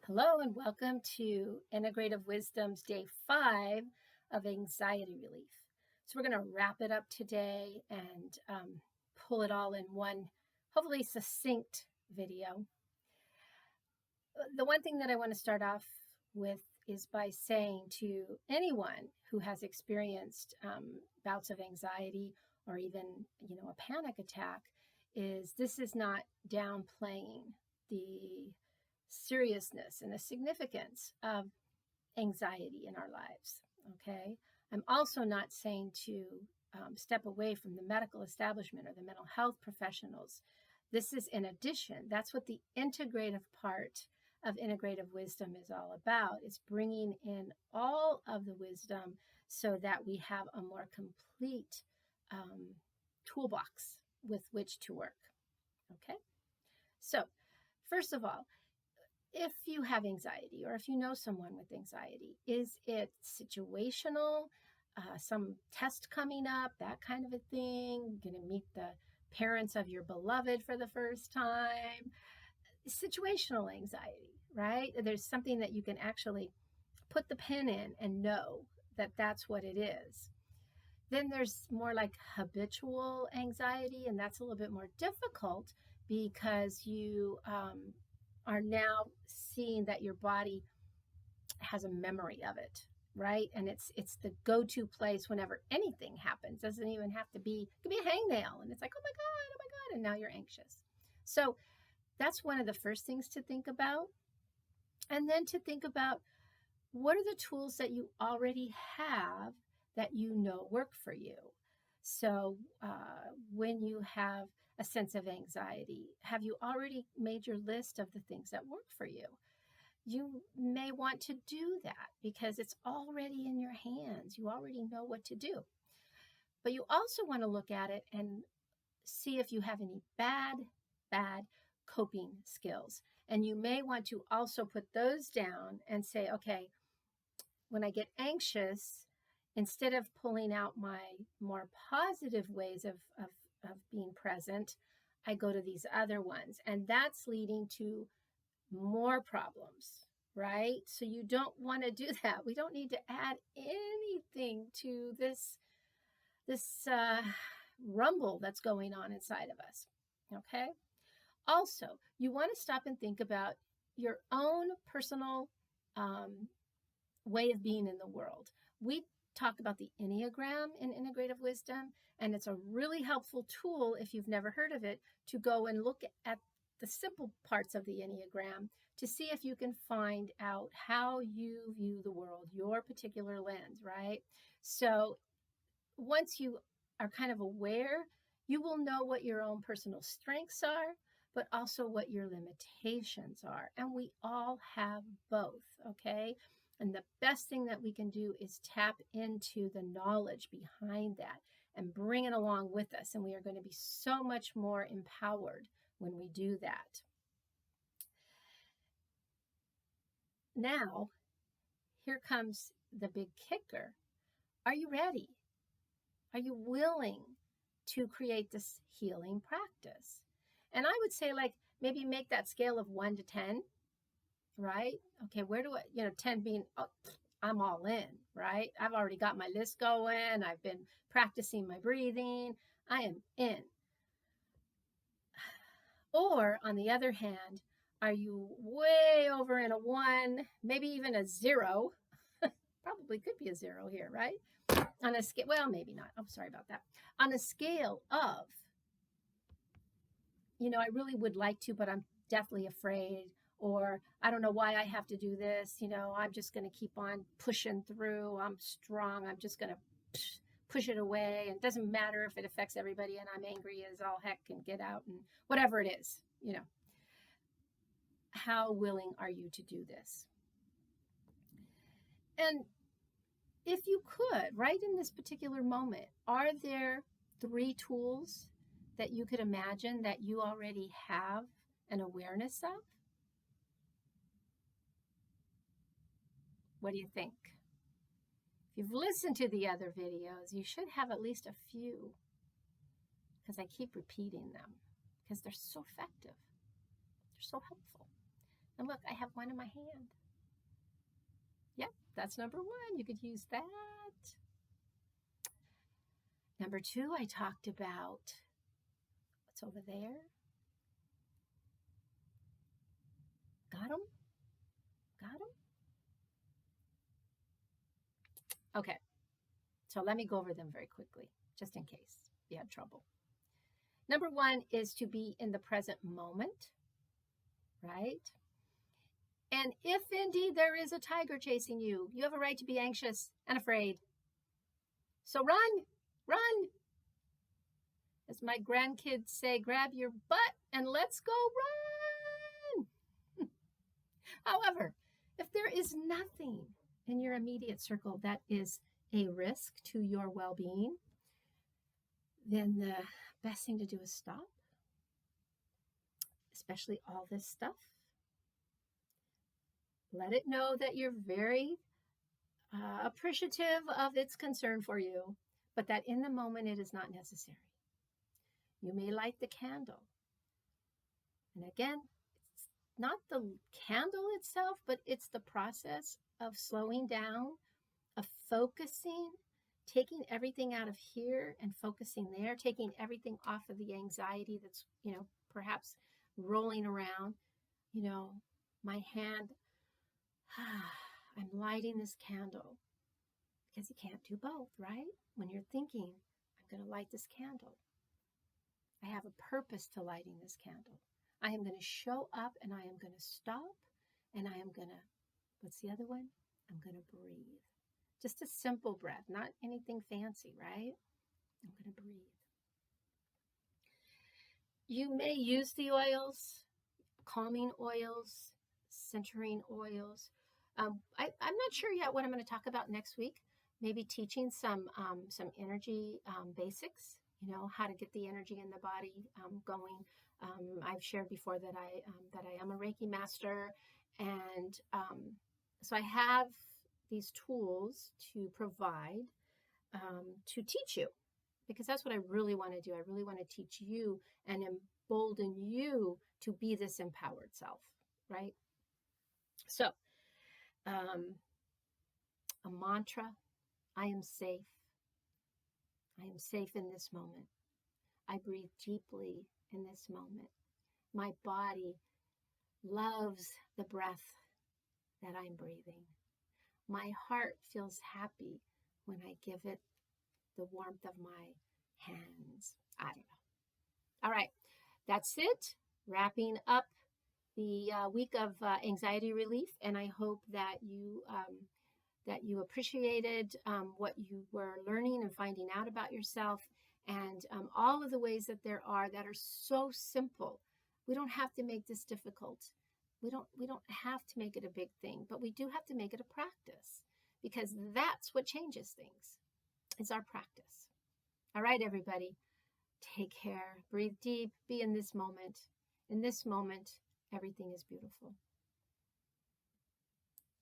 Hello and welcome to Integrative Wisdom's day 5 of anxiety relief. So we're going to wrap it up today and pull it all in one, hopefully succinct video. The one thing that I want to start off with is by saying to anyone who has experienced bouts of anxiety or even, a panic attack, is this is not downplaying the seriousness and the significance of anxiety in our lives. Okay. I'm also not saying to step away from the medical establishment or the mental health professionals. This is in addition. That's what the integrative part of integrative wisdom is all about. It's bringing in all of the wisdom so that we have a more complete toolbox with which to work. Okay. So first of all, if you have anxiety or if you know someone with anxiety, is it situational, some test coming up, that kind of a thing, going to meet the parents of your beloved for the first time? Situational anxiety, right? There's something that you can actually put the pin in and know that that's what it is. Then there's more like habitual anxiety, and that's a little bit more difficult because you are now seeing that your body has a memory of it, right? And it's the go-to place whenever anything happens. Doesn't even have to be, it could be a hangnail, and it's like, oh my God, and now you're anxious. So that's one of the first things to think about. And then to think about, what are the tools that you already have that you know work for you? So when you have a sense of anxiety, have you already made your list of the things that work for you? You may want to do that because it's already in your hands. You already know what to do. But you also want to look at it and see if you have any bad coping skills. And you may want to also put those down and say, okay, when I get anxious, instead of pulling out my more positive ways of being present, I go to these other ones. And that's leading to more problems, right? So you don't want to do that. We don't need to add anything to this rumble that's going on inside of us, okay? Also, you want to stop and think about your own personal way of being in the world. We talk about the Enneagram in Integrative Wisdom, and it's a really helpful tool, if you've never heard of it, to go and look at the simple parts of the Enneagram to see if you can find out how you view the world, your particular lens, right? So once you are kind of aware, you will know what your own personal strengths are, but also what your limitations are. And we all have both, okay? And the best thing that we can do is tap into the knowledge behind that and bring it along with us. And we are going to be so much more empowered when we do that. Now, here comes the big kicker. Are you ready? Are you willing to create this healing practice? And I would say, like, maybe make that scale of 1 to 10. Right? Okay, where do I, 10 being, oh, I'm all in, right? I've already got my list going. I've been practicing my breathing. I am in. Or on the other hand, are you way over in a 1, maybe even a 0? Probably could be a 0 here, right? On a scale, well, maybe not. I'm sorry about that. On a scale of, I really would like to, but I'm deathly afraid. Or I don't know why I have to do this. I'm just going to keep on pushing through. I'm strong. I'm just going to push it away. And it doesn't matter if it affects everybody and I'm angry as all heck and get out and whatever it is, How willing are you to do this? And if you could, right in this particular moment, are there 3 tools that you could imagine that you already have an awareness of? What do you think? If you've listened to the other videos, you should have at least a few, because I keep repeating them because they're so effective. They're so helpful. And look, I have one in my hand. Yep, that's number one. You could use that. Number two, I talked about what's over there. Got them? Got them? Okay, so let me go over them very quickly, just in case you had trouble. Number one is to be in the present moment, right? And if indeed there is a tiger chasing you, you have a right to be anxious and afraid. So run, run. As my grandkids say, grab your butt and let's go run. However, if there is nothing in your immediate circle that is a risk to your well-being, then the best thing to do is stop, especially all this stuff. Let it know that you're very appreciative of its concern for you, but that in the moment it is not necessary. You may light the candle. And again, it's not the candle itself, but it's the process of slowing down, of focusing, taking everything out of here and focusing there, taking everything off of the anxiety that's, perhaps rolling around. My hand, I'm lighting this candle because you can't do both, right? When you're thinking, I'm going to light this candle. I have a purpose to lighting this candle. I am going to show up and I am going to stop and I am going to, what's the other one? I'm going to breathe. Just a simple breath, not anything fancy, right? I'm going to breathe. You may use the oils, calming oils, centering oils. I'm not sure yet what I'm going to talk about next week. Maybe teaching some energy basics, how to get the energy in the body going. I've shared before that I am a Reiki master, and so I have these tools to provide to teach you, because that's what I really want to do. I really want to teach you and embolden you to be this empowered self, right? So, a mantra: I am safe. I am safe in this moment. I breathe deeply in this moment. My body loves the breath that I'm breathing. My heart feels happy when I give it the warmth of my hands. I don't know. All right, that's it. Wrapping up the week of anxiety relief, and I hope that you appreciated what you were learning and finding out about yourself, and all of the ways that there are that are so simple. We don't have to make this difficult. We don't have to make it a big thing, but we do have to make it a practice, because that's what changes things. It's our practice. All right, everybody, take care. Breathe deep. Be in this moment. In this moment, everything is beautiful.